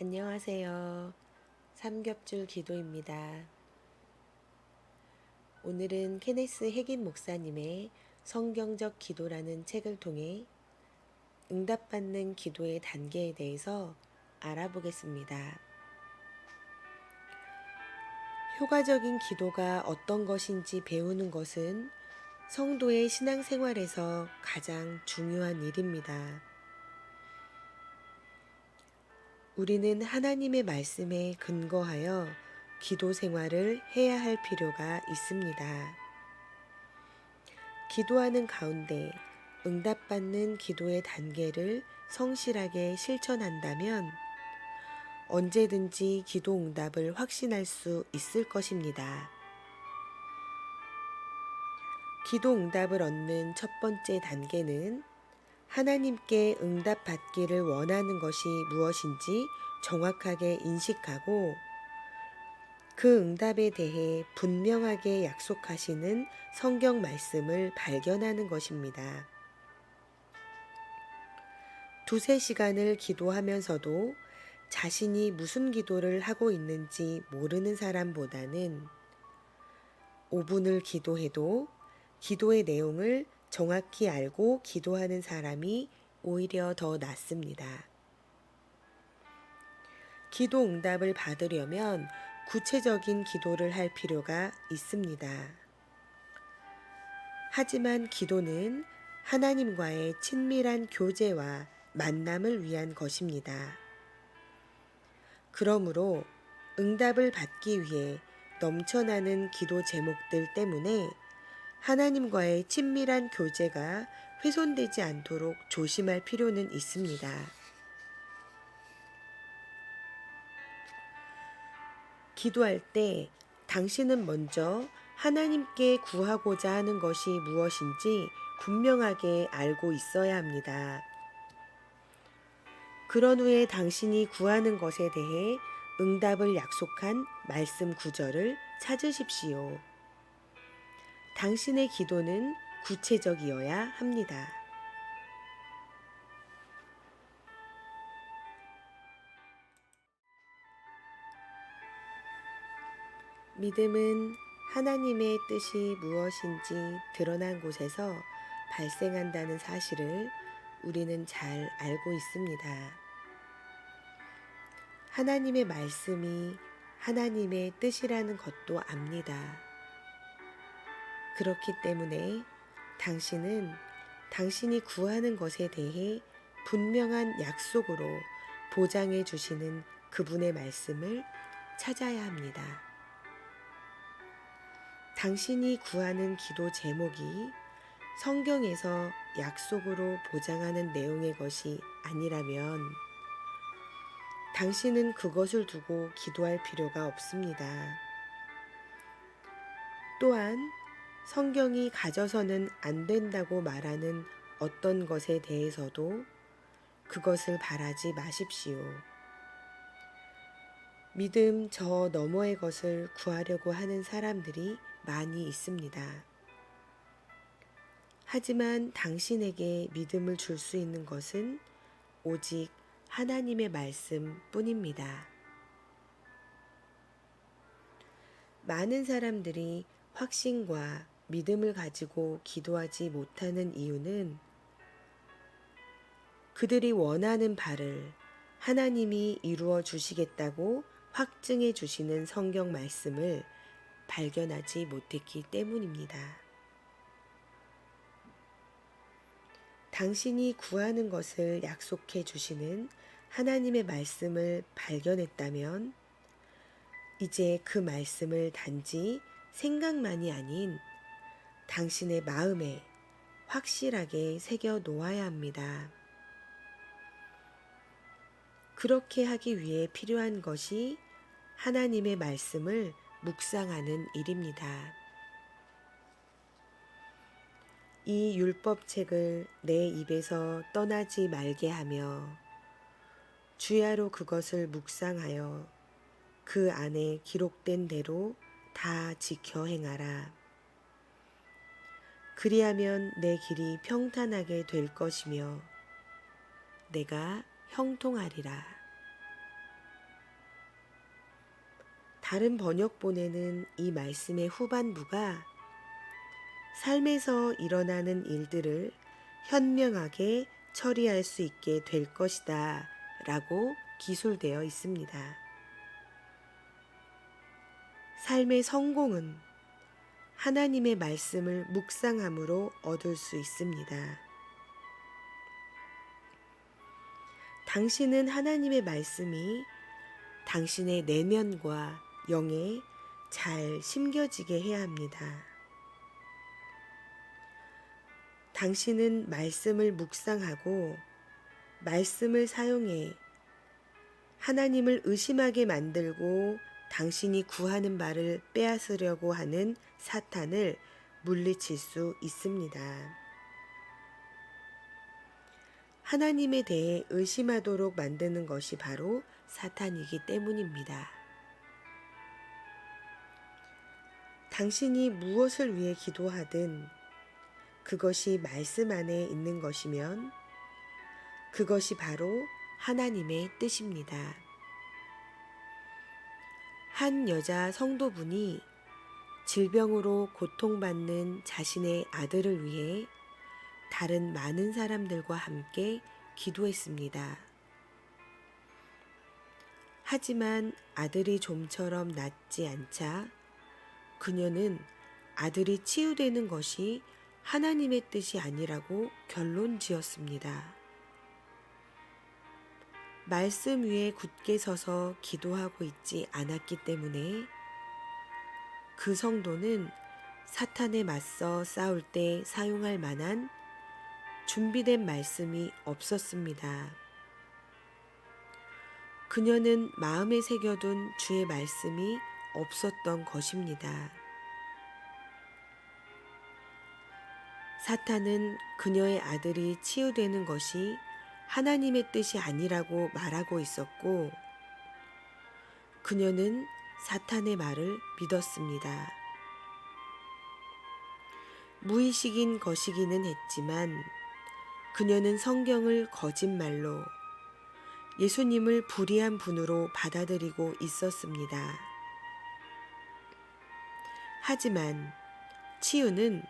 안녕하세요. 삼겹줄 기도입니다. 오늘은 케네스 핵인 목사님의 성경적 기도라는 책을 통해 응답받는 기도의 단계에 대해서 알아보겠습니다. 효과적인 기도가 어떤 것인지 배우는 것은 성도의 신앙생활에서 가장 중요한 일입니다. 우리는 하나님의 말씀에 근거하여 기도 생활을 해야 할 필요가 있습니다. 기도하는 가운데 응답받는 기도의 단계를 성실하게 실천한다면 언제든지 기도 응답을 확신할 수 있을 것입니다. 기도 응답을 얻는 첫 번째 단계는 하나님께 응답받기를 원하는 것이 무엇인지 정확하게 인식하고 그 응답에 대해 분명하게 약속하시는 성경 말씀을 발견하는 것입니다. 두세 시간을 기도하면서도 자신이 무슨 기도를 하고 있는지 모르는 사람보다는 5분을 기도해도 기도의 내용을 정확히 알고 기도하는 사람이 오히려 더 낫습니다. 기도 응답을 받으려면 구체적인 기도를 할 필요가 있습니다. 하지만 기도는 하나님과의 친밀한 교제와 만남을 위한 것입니다. 그러므로 응답을 받기 위해 넘쳐나는 기도 제목들 때문에 하나님과의 친밀한 교제가 훼손되지 않도록 조심할 필요는 있습니다. 기도할 때 당신은 먼저 하나님께 구하고자 하는 것이 무엇인지 분명하게 알고 있어야 합니다. 그런 후에 당신이 구하는 것에 대해 응답을 약속한 말씀 구절을 찾으십시오. 당신의 기도는 구체적이어야 합니다. 믿음은 하나님의 뜻이 무엇인지 드러난 곳에서 발생한다는 사실을 우리는 잘 알고 있습니다. 하나님의 말씀이 하나님의 뜻이라는 것도 압니다. 그렇기 때문에 당신은 당신이 구하는 것에 대해 분명한 약속으로 보장해 주시는 그분의 말씀을 찾아야 합니다. 당신이 구하는 기도 제목이 성경에서 약속으로 보장하는 내용의 것이 아니라면 당신은 그것을 두고 기도할 필요가 없습니다. 또한 성경이 가져서는 안 된다고 말하는 어떤 것에 대해서도 그것을 바라지 마십시오. 믿음 저 너머의 것을 구하려고 하는 사람들이 많이 있습니다. 하지만 당신에게 믿음을 줄 수 있는 것은 오직 하나님의 말씀 뿐입니다. 많은 사람들이 확신과 믿음을 가지고 기도하지 못하는 이유는 그들이 원하는 바를 하나님이 이루어 주시겠다고 확증해 주시는 성경 말씀을 발견하지 못했기 때문입니다. 당신이 구하는 것을 약속해 주시는 하나님의 말씀을 발견했다면 이제 그 말씀을 단지 생각만이 아닌 당신의 마음에 확실하게 새겨 놓아야 합니다. 그렇게 하기 위해 필요한 것이 하나님의 말씀을 묵상하는 일입니다. 이 율법책을 내 입에서 떠나지 말게 하며 주야로 그것을 묵상하여 그 안에 기록된 대로 다 지켜 행하라. 그리하면 내 길이 평탄하게 될 것이며 내가 형통하리라. 다른 번역본에는 이 말씀의 후반부가 삶에서 일어나는 일들을 현명하게 처리할 수 있게 될 것이다 라고 기술되어 있습니다. 삶의 성공은 하나님의 말씀을 묵상함으로 얻을 수 있습니다. 당신은 하나님의 말씀이 당신의 내면과 영에 잘 심겨지게 해야 합니다. 당신은 말씀을 묵상하고 말씀을 사용해 하나님을 의심하게 만들고 당신이 구하는 바를 빼앗으려고 하는 사탄을 물리칠 수 있습니다. 하나님에 대해 의심하도록 만드는 것이 바로 사탄이기 때문입니다. 당신이 무엇을 위해 기도하든 그것이 말씀 안에 있는 것이면 그것이 바로 하나님의 뜻입니다. 한 여자 성도분이 질병으로 고통받는 자신의 아들을 위해 다른 많은 사람들과 함께 기도했습니다. 하지만 아들이 좀처럼 낫지 않자 그녀는 아들이 치유되는 것이 하나님의 뜻이 아니라고 결론 지었습니다. 말씀 위에 굳게 서서 기도하고 있지 않았기 때문에 그 성도는 사탄에 맞서 싸울 때 사용할 만한 준비된 말씀이 없었습니다. 그녀는 마음에 새겨둔 주의 말씀이 없었던 것입니다. 사탄은 그녀의 아들이 치유되는 것이 하나님의 뜻이 아니라고 말하고 있었고, 그녀는 사탄의 말을 믿었습니다. 무의식인 것이기는 했지만 그녀는 성경을 거짓말로 예수님을 불의한 분으로 받아들이고 있었습니다. 하지만 치유는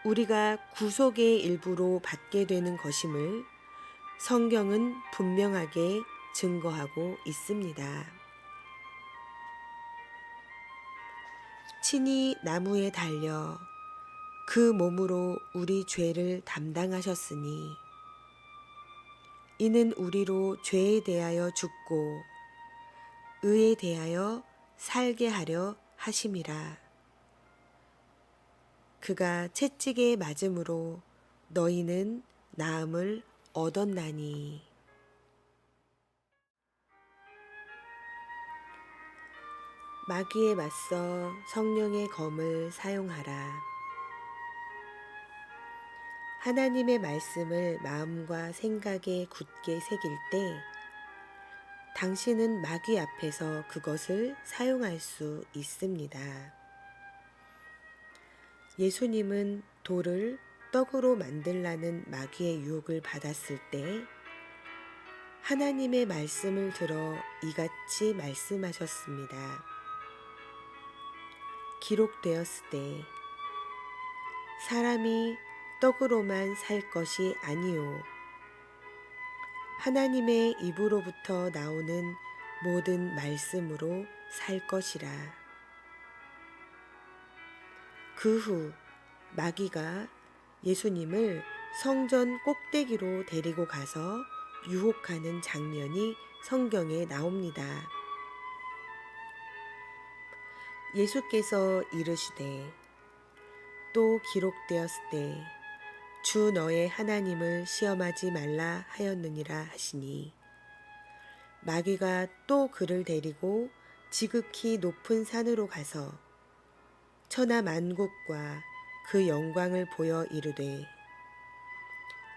우리가 구속의 일부로 받게 되는 것임을 성경은 분명하게 증거하고 있습니다. 친히 나무에 달려 그 몸으로 우리 죄를 담당하셨으니 이는 우리로 죄에 대하여 죽고 의에 대하여 살게 하려 하심이라. 그가 채찍에 맞음으로 너희는 나음을 얻었나니. 마귀에 맞서 성령의 검을 사용하라. 하나님의 말씀을 마음과 생각에 굳게 새길 때 당신은 마귀 앞에서 그것을 사용할 수 있습니다. 예수님은 돌을 떡으로 만들라는 마귀의 유혹을 받았을 때 하나님의 말씀을 들어 이같이 말씀하셨습니다. 기록되었을 때 사람이 떡으로만 살 것이 아니요 하나님의 입으로부터 나오는 모든 말씀으로 살 것이라. 그 후 마귀가 예수님을 성전 꼭대기로 데리고 가서 유혹하는 장면이 성경에 나옵니다. 예수께서 이르시되 또 기록되었을 때 주 너의 하나님을 시험하지 말라 하였느니라 하시니 마귀가 또 그를 데리고 지극히 높은 산으로 가서 천하 만국과 그 영광을 보여 이르되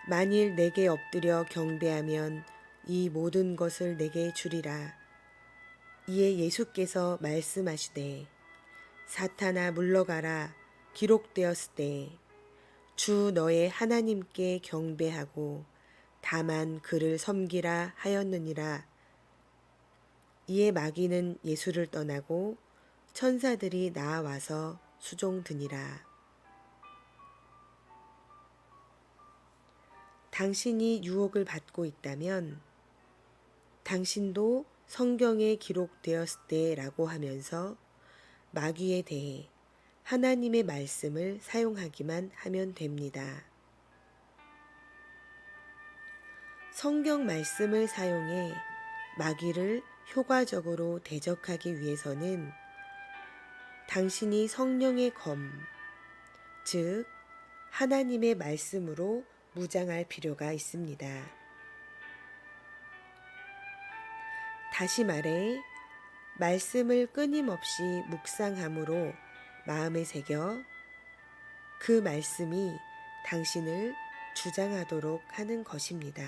만일 내게 엎드려 경배하면 이 모든 것을 내게 주리라. 이에 예수께서 말씀하시되 사탄아 물러가라. 기록되었을 때 주 너의 하나님께 경배하고 다만 그를 섬기라 하였느니라. 이에 마귀는 예수를 떠나고 천사들이 나아와서 수종드니라. 당신이 유혹을 받고 있다면 당신도 성경에 기록되었을 때라고 하면서 마귀에 대해 하나님의 말씀을 사용하기만 하면 됩니다. 성경 말씀을 사용해 마귀를 효과적으로 대적하기 위해서는 당신이 성령의 검, 즉 하나님의 말씀으로 무장할 필요가 있습니다. 다시 말해 말씀을 끊임없이 묵상함으로 마음에 새겨 그 말씀이 당신을 주장하도록 하는 것입니다.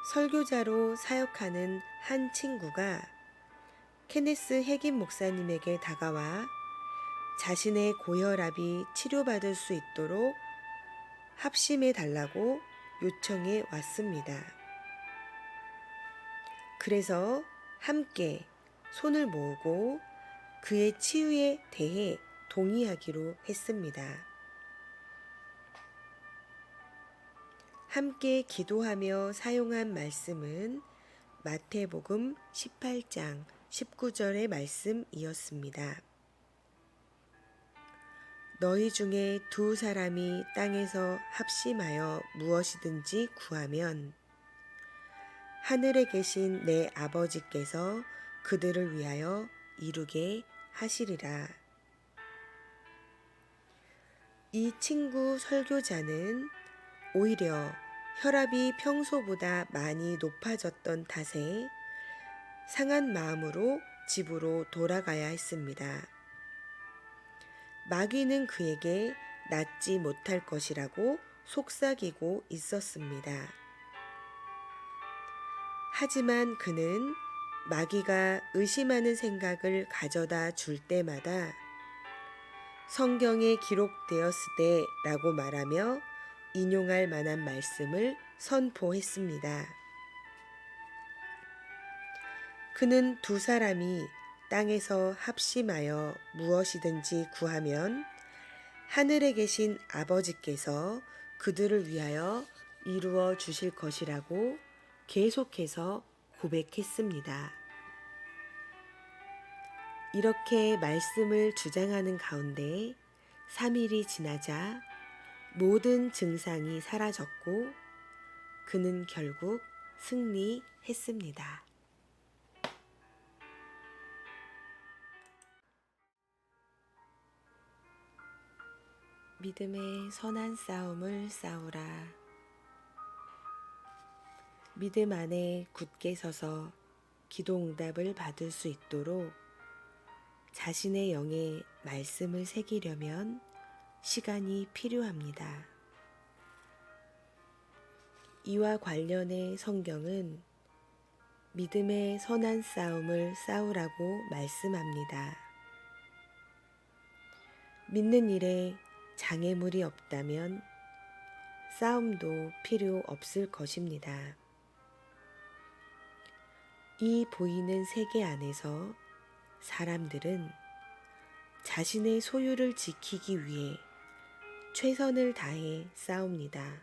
설교자로 사역하는 한 친구가 케네스 해긴 목사님에게 다가와 자신의 고혈압이 치료받을 수 있도록 합심해 달라고 요청해 왔습니다. 그래서 함께 손을 모으고 그의 치유에 대해 동의하기로 했습니다. 함께 기도하며 사용한 말씀은 마태복음 18장 19절의 말씀이었습니다. 너희 중에 두 사람이 땅에서 합심하여 무엇이든지 구하면 하늘에 계신 내 아버지께서 그들을 위하여 이루게 하시리라. 이 친구 설교자는 오히려 혈압이 평소보다 많이 높아졌던 탓에 상한 마음으로 집으로 돌아가야 했습니다. 마귀는 그에게 낫지 못할 것이라고 속삭이고 있었습니다. 하지만 그는 마귀가 의심하는 생각을 가져다 줄 때마다 성경에 기록되었을 때라고 말하며 인용할 만한 말씀을 선포했습니다. 그는 두 사람이 땅에서 합심하여 무엇이든지 구하면 하늘에 계신 아버지께서 그들을 위하여 이루어 주실 것이라고 계속해서 고백했습니다. 이렇게 말씀을 주장하는 가운데 3일이 지나자 모든 증상이 사라졌고 그는 결국 승리했습니다. 믿음의 선한 싸움을 싸우라. 믿음 안에 굳게 서서 기도 응답을 받을 수 있도록 자신의 영에 말씀을 새기려면 시간이 필요합니다. 이와 관련해 성경은 믿음의 선한 싸움을 싸우라고 말씀합니다. 믿는 일에 장애물이 없다면 싸움도 필요 없을 것입니다. 이 보이는 세계 안에서 사람들은 자신의 소유를 지키기 위해 최선을 다해 싸웁니다.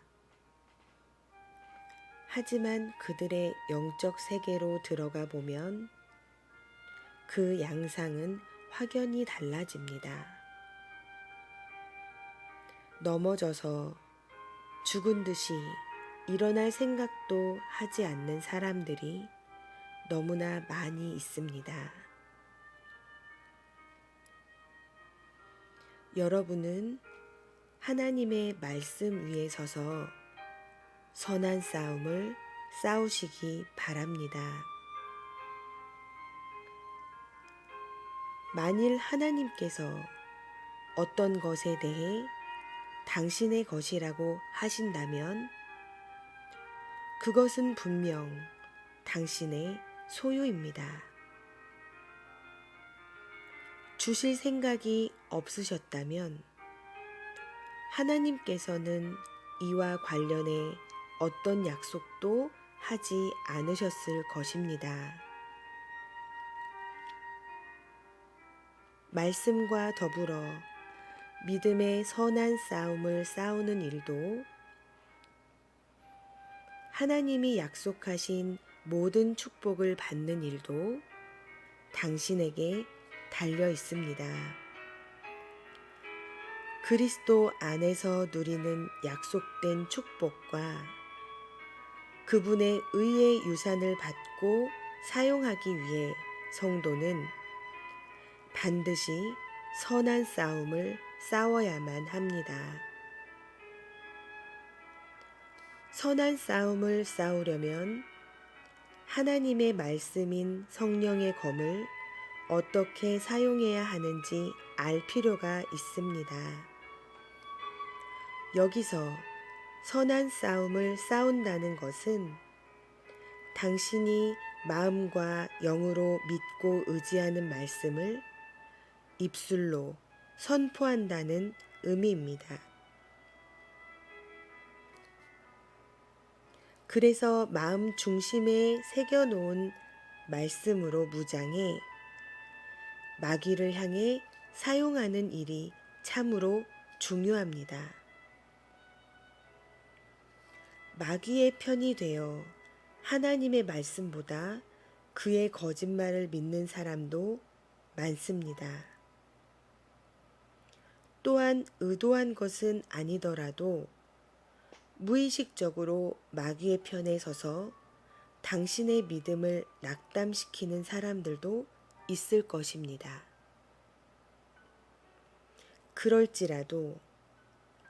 하지만 그들의 영적 세계로 들어가 보면 그 양상은 확연히 달라집니다. 넘어져서 죽은 듯이 일어날 생각도 하지 않는 사람들이 너무나 많이 있습니다. 여러분은 하나님의 말씀 위에 서서 선한 싸움을 싸우시기 바랍니다. 만일 하나님께서 어떤 것에 대해 당신의 것이라고 하신다면 그것은 분명 당신의 소유입니다. 주실 생각이 없으셨다면 하나님께서는 이와 관련해 어떤 약속도 하지 않으셨을 것입니다. 말씀과 더불어 믿음의 선한 싸움을 싸우는 일도 하나님이 약속하신 모든 축복을 받는 일도 당신에게 달려 있습니다. 그리스도 안에서 누리는 약속된 축복과 그분의 의의 유산을 받고 사용하기 위해 성도는 반드시 선한 싸움을 싸워야만 합니다. 선한 싸움을 싸우려면 하나님의 말씀인 성령의 검을 어떻게 사용해야 하는지 알 필요가 있습니다. 여기서 선한 싸움을 싸운다는 것은 당신이 마음과 영으로 믿고 의지하는 말씀을 입술로 선포한다는 의미입니다. 그래서 마음 중심에 새겨놓은 말씀으로 무장해 마귀를 향해 사용하는 일이 참으로 중요합니다. 마귀의 편이 되어 하나님의 말씀보다 그의 거짓말을 믿는 사람도 많습니다. 또한 의도한 것은 아니더라도 무의식적으로 마귀의 편에 서서 당신의 믿음을 낙담시키는 사람들도 있을 것입니다. 그럴지라도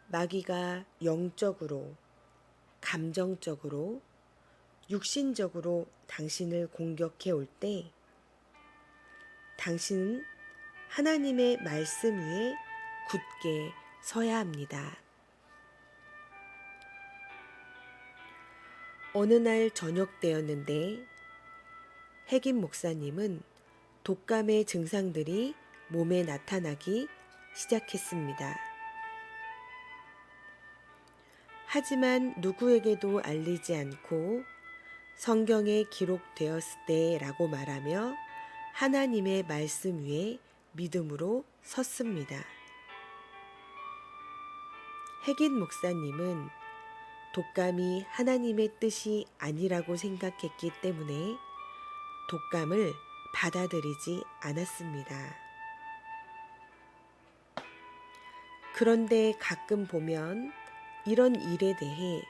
마귀가 영적으로, 감정적으로, 육신적으로 당신을 공격해 올 때 당신은 하나님의 말씀 위에 굳게 서야 합니다. 어느 날 저녁 때였는데 핵임 목사님은 독감의 증상들이 몸에 나타나기 시작했습니다. 하지만 누구에게도 알리지 않고 성경에 기록되었을 때라고 말하며 하나님의 말씀 위에 믿음으로 섰습니다. 핵인 목사님은 독감이 하나님의 뜻이 아니라고 생각했기 때문에 독감을 받아들이지 않았습니다. 그런데 가끔 보면 이런 일에 대해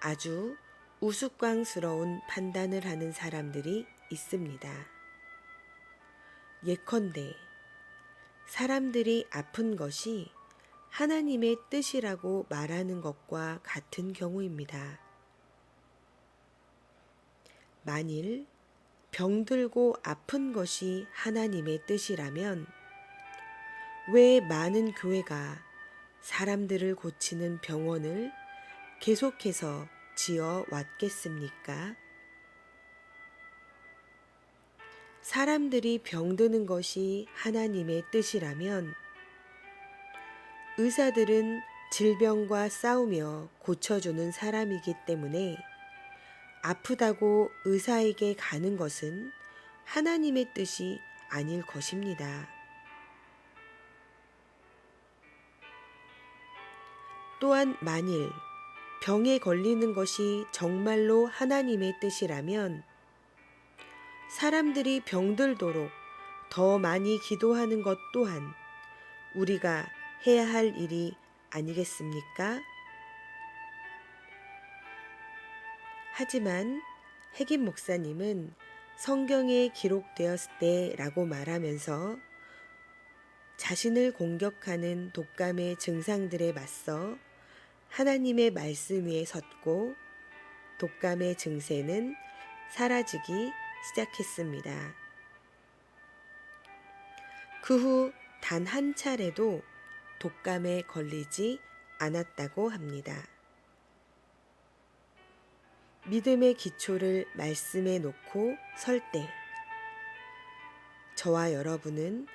아주 우스꽝스러운 판단을 하는 사람들이 있습니다. 예컨대 사람들이 아픈 것이 하나님의 뜻이라고 말하는 것과 같은 경우입니다. 만일 병들고 아픈 것이 하나님의 뜻이라면 왜 많은 교회가 사람들을 고치는 병원을 계속해서 지어 왔겠습니까? 사람들이 병드는 것이 하나님의 뜻이라면 의사들은 질병과 싸우며 고쳐주는 사람이기 때문에 아프다고 의사에게 가는 것은 하나님의 뜻이 아닐 것입니다. 또한 만일 병에 걸리는 것이 정말로 하나님의 뜻이라면 사람들이 병들도록 더 많이 기도하는 것 또한 우리가 해야 할 일이 아니겠습니까? 하지만 핵임 목사님은 성경에 기록되었을 때라고 말하면서 자신을 공격하는 독감의 증상들에 맞서 하나님의 말씀 위에 섰고 독감의 증세는 사라지기 시작했습니다. 그 후 단 한 차례도 독감에 걸리지 않았다고 합니다. 믿음의 기초를 말씀에 놓고 설 때 저와 여러분은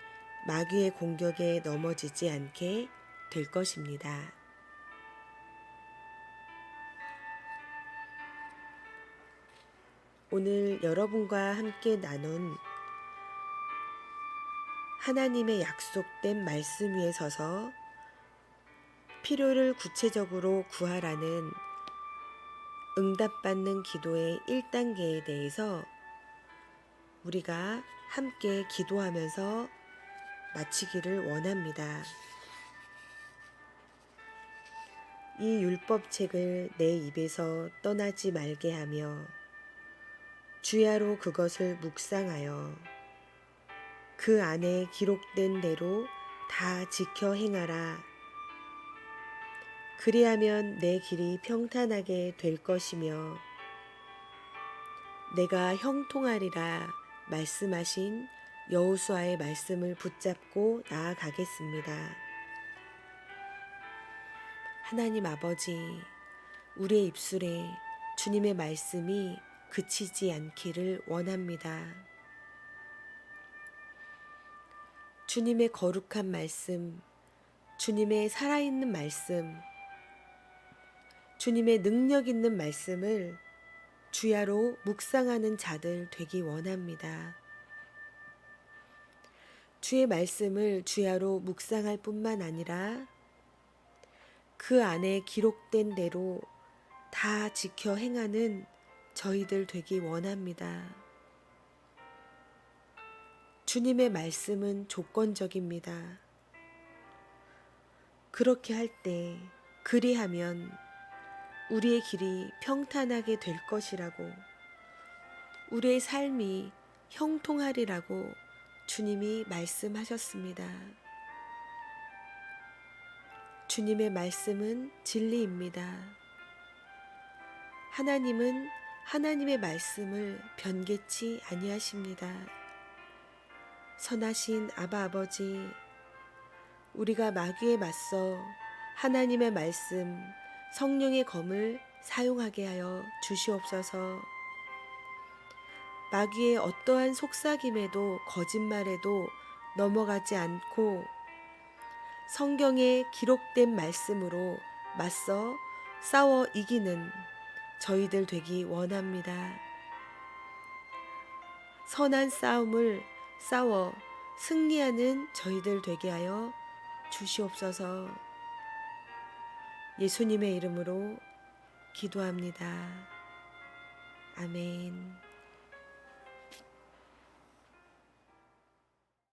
마귀의 공격에 넘어지지 않게 될 것입니다. 오늘 여러분과 함께 나눈 하나님의 약속된 말씀 위에 서서 필요를 구체적으로 구하라는 응답받는 기도의 1단계에 대해서 우리가 함께 기도하면서 마치기를 원합니다. 이 율법책을 내 입에서 떠나지 말게 하며 주야로 그것을 묵상하여 그 안에 기록된 대로 다 지켜 행하라. 그리하면 내 길이 평탄하게 될 것이며 내가 형통하리라 말씀하신 여호수아의 말씀을 붙잡고 나아가겠습니다. 하나님 아버지, 우리의 입술에 주님의 말씀이 그치지 않기를 원합니다. 주님의 거룩한 말씀, 주님의 살아있는 말씀, 주님의 능력 있는 말씀을 주야로 묵상하는 자들 되기 원합니다. 주의 말씀을 주야로 묵상할 뿐만 아니라 그 안에 기록된 대로 다 지켜 행하는 저희들 되기 원합니다. 주님의 말씀은 조건적입니다. 그렇게 할 때, 그리하면 우리의 길이 평탄하게 될 것이라고, 우리의 삶이 형통하리라고 주님이 말씀하셨습니다. 주님의 말씀은 진리입니다. 하나님은 하나님의 말씀을 변개치 아니하십니다. 선하신 아바 아버지, 우리가 마귀에 맞서 하나님의 말씀, 성령의 검을 사용하게 하여 주시옵소서. 마귀의 어떠한 속삭임에도 거짓말에도 넘어가지 않고 성경에 기록된 말씀으로 맞서 싸워 이기는 저희들 되기 원합니다. 선한 싸움을 싸워 승리하는 저희들 되게 하여 주시옵소서. 예수님의 이름으로 기도합니다. 아멘.